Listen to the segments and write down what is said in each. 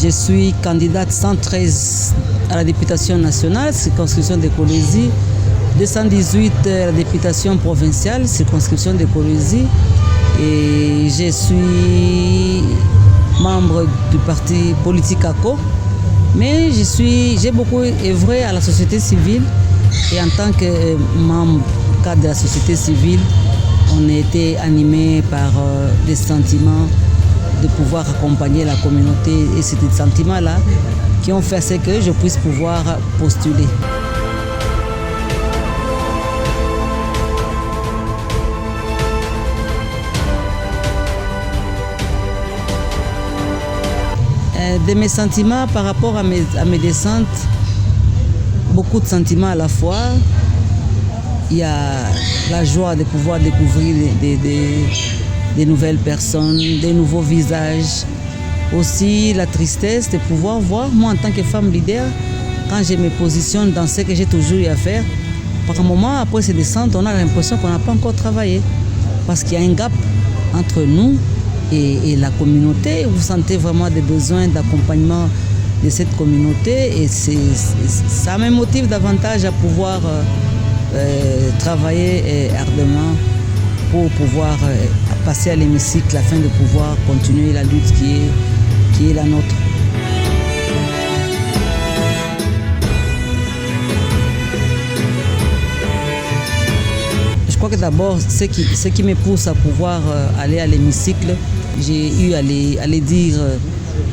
Je suis candidate 113 à la députation nationale, circonscription de Kolwezi, 218 à la députation provinciale, circonscription de Kolwezi. Et je suis membre du parti politique ACO. Mais j'ai beaucoup œuvré à la société civile et en tant que membre cadre de la société civile, on a été animé par des sentiments de pouvoir accompagner la communauté et c'est des sentiments-là qui ont fait ce que je puisse pouvoir postuler. De mes sentiments par rapport à mes descentes, beaucoup de sentiments à la fois. Il y a la joie de pouvoir découvrir des nouvelles personnes, des nouveaux visages. Aussi la tristesse de pouvoir voir, moi en tant que femme leader, quand je me positionne dans ce que j'ai toujours eu à faire, par un moment, après ces descentes, on a l'impression qu'on n'a pas encore travaillé. Parce qu'il y a un gap entre nous et la communauté. Vous sentez vraiment des besoins d'accompagnement de cette communauté et ça me motive davantage à pouvoir travailler ardemment pour pouvoir passer à l'hémicycle afin de pouvoir continuer la lutte qui est la nôtre. Je crois que d'abord, ce qui me pousse à pouvoir aller à l'hémicycle, j'ai eu à les dire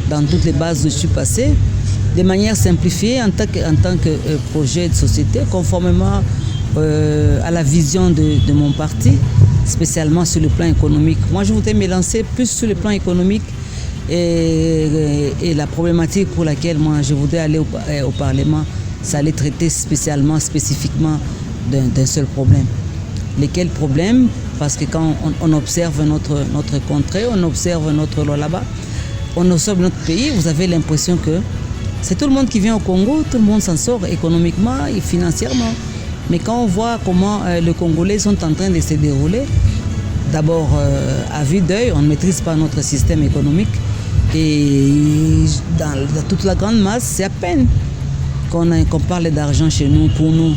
dans toutes les bases où je suis passé, de manière simplifiée en tant que projet de société, conformément à la vision de mon parti, spécialement sur le plan économique. Moi, je voudrais me lancer plus sur le plan économique et la problématique pour laquelle moi je voudrais aller au Parlement, ça allait traiter spécifiquement d'un seul problème. Lesquels problèmes? Parce que quand on observe notre contrée, on observe notre Lualaba, on observe notre pays, vous avez l'impression que c'est tout le monde qui vient au Congo, tout le monde s'en sort économiquement et financièrement. Mais quand on voit comment les Congolais sont en train de se dérouler, d'abord à vue d'œil, on ne maîtrise pas notre système économique. Et dans toute la grande masse, c'est à peine qu'on parle d'argent chez nous, pour nous.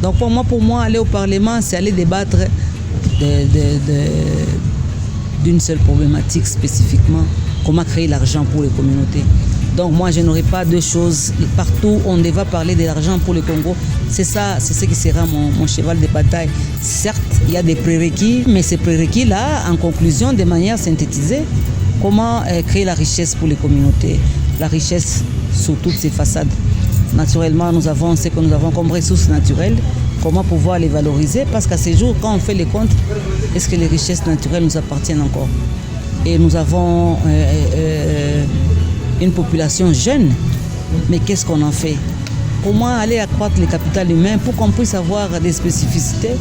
Donc pour moi, aller au Parlement, c'est aller débattre d'une seule problématique spécifiquement, comment créer l'argent pour les communautés. Donc moi, je n'aurai pas deux choses. Partout, on va parler de l'argent pour le Congo. C'est ça, c'est ce qui sera mon cheval de bataille. Certes, il y a des prérequis, mais ces prérequis-là, en conclusion, de manière synthétisée, comment créer la richesse pour les communautés, la richesse sous toutes ses façades. Naturellement, nous avons ce que nous avons comme ressources naturelles, comment pouvoir les valoriser, parce qu'à ces jours, quand on fait les comptes, est-ce que les richesses naturelles nous appartiennent encore? Et nous avons une population jeune, mais qu'est-ce qu'on en fait? Comment aller accroître le capital humain pour qu'on puisse avoir des spécificités?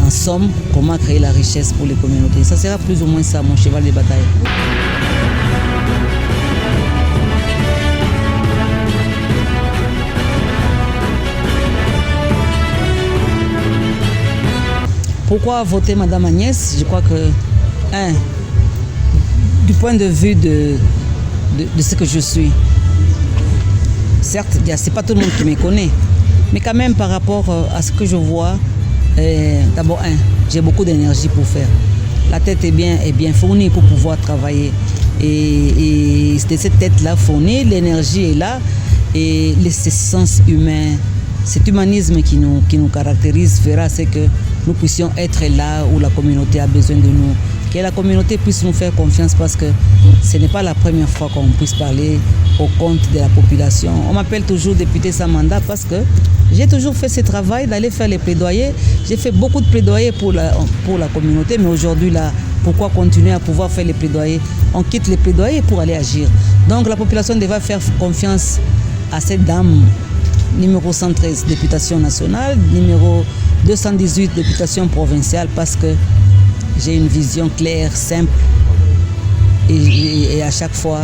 En somme, comment créer la richesse pour les communautés? Ça sera plus ou moins ça, mon cheval de bataille. Pourquoi voter Madame Agnès? Je crois que, du point de vue de ce que je suis, certes, ce n'est pas tout le monde qui me connaît, mais quand même par rapport à ce que je vois, d'abord, j'ai beaucoup d'énergie pour faire. La tête est bien fournie pour pouvoir travailler. Et c'est cette tête-là fournie, l'énergie est là, et ce sens humain, cet humanisme qui nous caractérise fera ce que nous puissions être là où la communauté a besoin de nous. Que la communauté puisse nous faire confiance parce que ce n'est pas la première fois qu'on puisse parler au compte de la population. On m'appelle toujours député sans mandat parce que j'ai toujours fait ce travail d'aller faire les plaidoyers. J'ai fait beaucoup de plaidoyers pour la communauté, mais aujourd'hui, là, pourquoi continuer à pouvoir faire les plaidoyers? On quitte les plaidoyers pour aller agir. Donc la population devra faire confiance à cette dame, numéro 113, députation nationale, numéro 218, députation provinciale, parce que j'ai une vision claire, simple, et à chaque fois,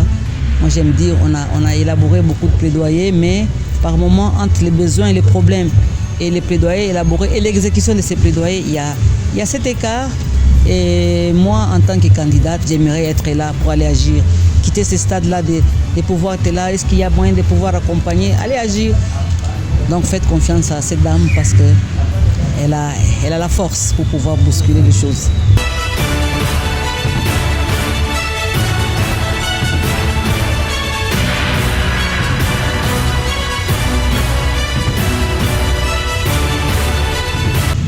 moi j'aime dire, on a élaboré beaucoup de plaidoyers, mais par moment, entre les besoins et les problèmes, et les plaidoyers élaborés, et l'exécution de ces plaidoyers, il y a cet écart, et moi, en tant que candidate, j'aimerais être là pour aller agir. quitter ce stade-là, de pouvoir être là. Est-ce qu'il y a moyen de pouvoir accompagner? Allez agir. Donc faites confiance à cette dame parce qu'elle a la force pour pouvoir bousculer les choses.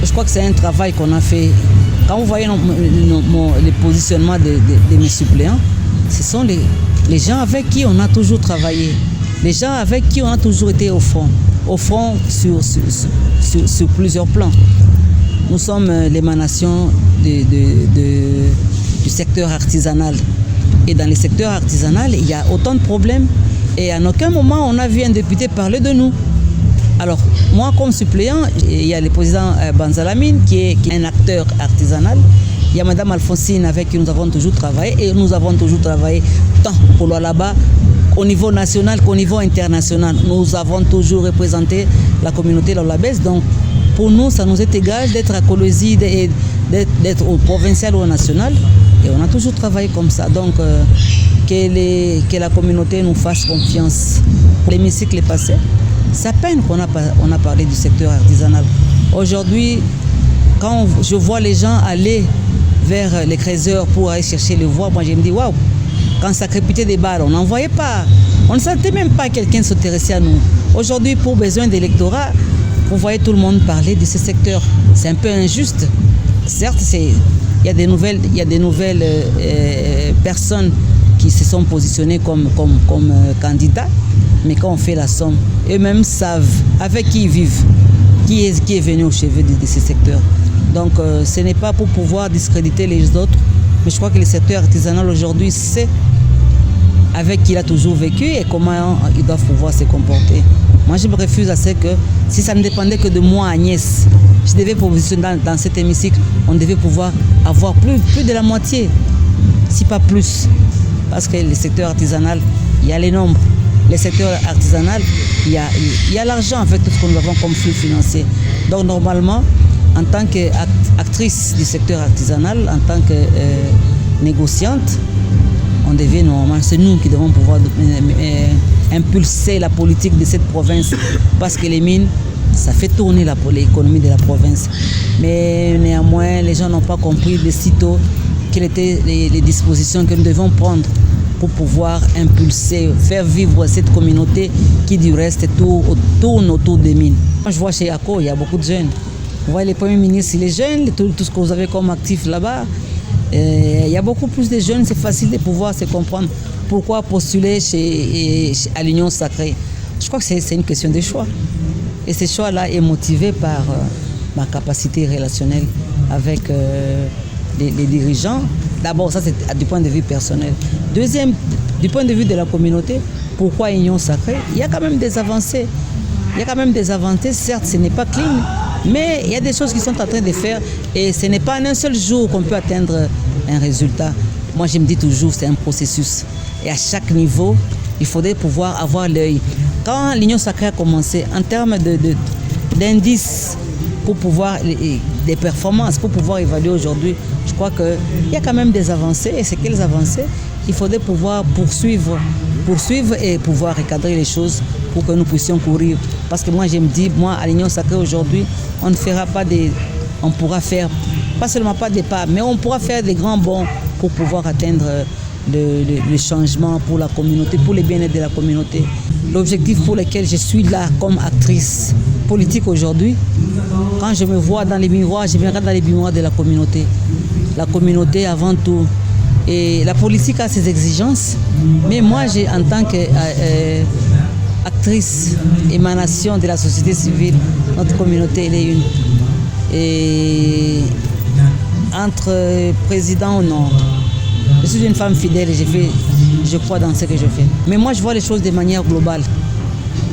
Je crois que c'est un travail qu'on a fait. Quand vous voyez les positionnements de mes suppléants, ce sont les gens avec qui on a toujours travaillé, les gens avec qui on a toujours été au front sur plusieurs plans. Nous sommes l'émanation du secteur artisanal. Et dans le secteur artisanal, il y a autant de problèmes et à aucun moment on a vu un député parler de nous. Alors, moi, comme suppléant, il y a le président Banzalamine, qui est un acteur artisanal. Il y a Mme Alphonsine, avec qui nous avons toujours travaillé. Et nous avons toujours travaillé tant pour là-bas, au niveau national qu'au niveau international. Nous avons toujours représenté la communauté lolabès. Donc, pour nous, ça nous est égal d'être à Kolwezi, d'être au provincial ou au national. Et on a toujours travaillé comme ça. Donc, que la communauté nous fasse confiance. L'hémicycle est passé. C'est à peine qu'on a parlé du secteur artisanal. Aujourd'hui, quand je vois les gens aller vers les créateurs pour aller chercher les voix, moi je me dis waouh, quand ça crépitait des balles, on n'en voyait pas. On ne sentait même pas quelqu'un s'intéresser à nous. Aujourd'hui, pour besoin d'électorat, vous voyez tout le monde parler de ce secteur. C'est un peu injuste. Certes, il y a des nouvelles personnes qui se sont positionnées comme candidats. Mais quand on fait la somme, eux-mêmes savent avec qui ils vivent, qui est venu au chevet de ces secteurs. Donc ce n'est pas pour pouvoir discréditer les autres, mais je crois que le secteur artisanal aujourd'hui sait avec qui il a toujours vécu et comment ils doivent pouvoir se comporter. Moi je me refuse à ce que, si ça ne dépendait que de moi, Agnès, je devais positionner dans cet hémicycle, on devait pouvoir avoir plus de la moitié, si pas plus. Parce que le secteur artisanal, il y a les nombres. Le secteur artisanal, il y a l'argent avec tout ce que nous avons comme flux financier. Donc normalement, en tant qu'actrice du secteur artisanal, en tant que négociante, on devait normalement, c'est nous qui devons pouvoir impulser la politique de cette province parce que les mines, ça fait tourner l'économie de la province. Mais néanmoins, les gens n'ont pas compris de sitôt quelles étaient les dispositions que nous devons prendre pour pouvoir impulser, faire vivre cette communauté qui du reste tourne autour des mines. Quand je vois chez ACO, il y a beaucoup de jeunes. Vous voyez les premiers ministres, les jeunes, tout ce que vous avez comme actif là-bas, il y a beaucoup plus de jeunes, c'est facile de pouvoir se comprendre pourquoi postuler à l'Union Sacrée. Je crois que c'est une question de choix. Et ce choix-là est motivé par ma capacité relationnelle avec les dirigeants. D'abord, ça c'est du point de vue personnel. Deuxième, du point de vue de la communauté, pourquoi Union Sacrée? Il y a quand même des avancées. Certes, ce n'est pas clean, mais il y a des choses qui sont en train de faire et ce n'est pas en un seul jour qu'on peut atteindre un résultat. Moi, je me dis toujours, c'est un processus. Et à chaque niveau, il faudrait pouvoir avoir l'œil. Quand l'Union Sacrée a commencé, en termes d'indices pour pouvoir, des performances, pour pouvoir évaluer aujourd'hui, je crois qu'il y a quand même des avancées. Et c'est quelles avancées? Il faudrait pouvoir poursuivre et pouvoir recadrer les choses pour que nous puissions courir. Parce que moi, je me dis, à l'Union Sacrée aujourd'hui, on pourra faire, pas seulement pas des pas, mais on pourra faire des grands bonds pour pouvoir atteindre le changement pour la communauté, pour le bien-être de la communauté. L'objectif pour lequel je suis là comme actrice politique aujourd'hui, quand je me vois dans les miroirs, je me regarde dans les miroirs de la communauté. La communauté avant tout. Et la politique a ses exigences, mais moi, en tant qu'actrice, émanation de la société civile, notre communauté, elle est une. Et entre président ou non, je suis une femme fidèle et je crois dans ce que je fais. Mais moi, je vois les choses de manière globale.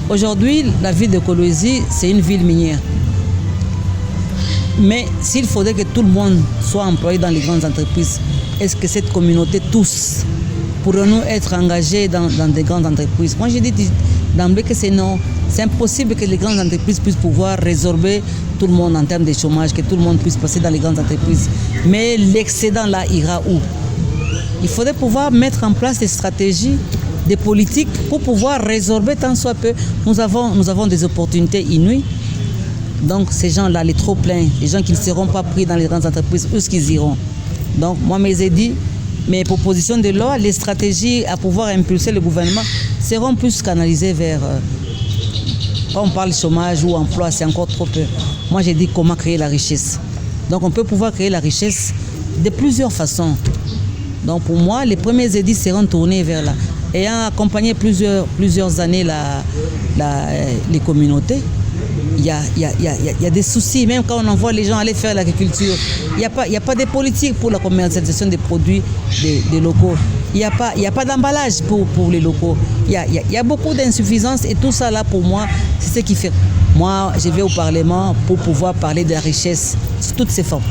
Aujourd'hui, la ville de Kolwezi, c'est une ville minière. Mais s'il faudrait que tout le monde soit employé dans les grandes entreprises, est-ce que cette communauté, tous, pourrons-nous être engagés dans des grandes entreprises? Moi, j'ai dit d'emblée que c'est non. C'est impossible que les grandes entreprises puissent pouvoir résorber tout le monde en termes de chômage, que tout le monde puisse passer dans les grandes entreprises. Mais l'excédent là ira où? il faudrait pouvoir mettre en place des stratégies, des politiques pour pouvoir résorber tant soit peu. Nous avons des opportunités inouïes. Donc ces gens-là, les trop pleins, les gens qui ne seront pas pris dans les grandes entreprises, où est-ce qu'ils iront? Donc moi, mes propositions de loi, les stratégies à pouvoir impulser le gouvernement seront plus canalisées vers... quand on parle chômage ou emploi, c'est encore trop peu. Moi, j'ai dit comment créer la richesse. Donc on peut pouvoir créer la richesse de plusieurs façons. Donc pour moi, les premiers édits seront tournés vers là. Ayant accompagné plusieurs années les communautés, il y a des soucis, même quand on envoie les gens aller faire l'agriculture. Il n'y a pas de politique pour la commercialisation des produits des locaux. Il n'y a pas d'emballage pour les locaux. Il y a beaucoup d'insuffisances et tout ça là pour moi, c'est ce qui fait. Moi, je vais au Parlement pour pouvoir parler de la richesse sous toutes ses formes.